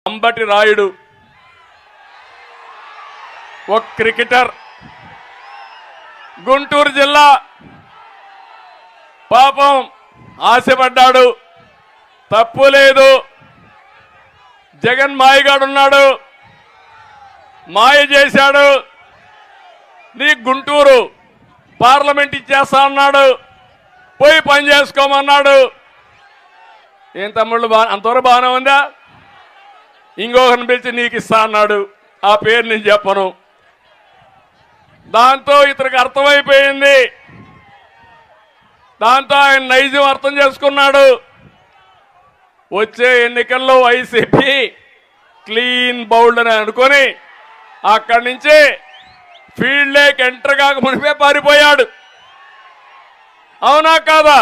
అంబటి రాయుడు ఒక క్రికెటర్, గుంటూరు జిల్లా పాపం ఆశపడ్డాడు, తప్పు లేదు. జగన్ మాయగాడున్నాడు, మాయ చేశాడు, నీ గుంటూరు పార్లమెంట్ ఇచ్చేస్తా అన్నాడు, పోయి పని చేసుకోమన్నాడు. ఏం తమ్ముళ్ళు అంతవరకు బాగానే ఉందా? ఇంకొకరిని పిలిచి నీకు ఇస్తా అన్నాడు, ఆ పేరు నేను చెప్పను. దాంతో ఇతనికి అర్థమైపోయింది, దాంతో ఆయన నైజం అర్థం చేసుకున్నాడు. వచ్చే ఎన్నికల్లో వైసీపీ క్లీన్ బౌల్డ్ అని అనుకొని అక్కడి నుంచి ఫీల్డ్ లేక్ ఎంటర్ కాక మునిపే పారిపోయాడు. అవునా కాదా?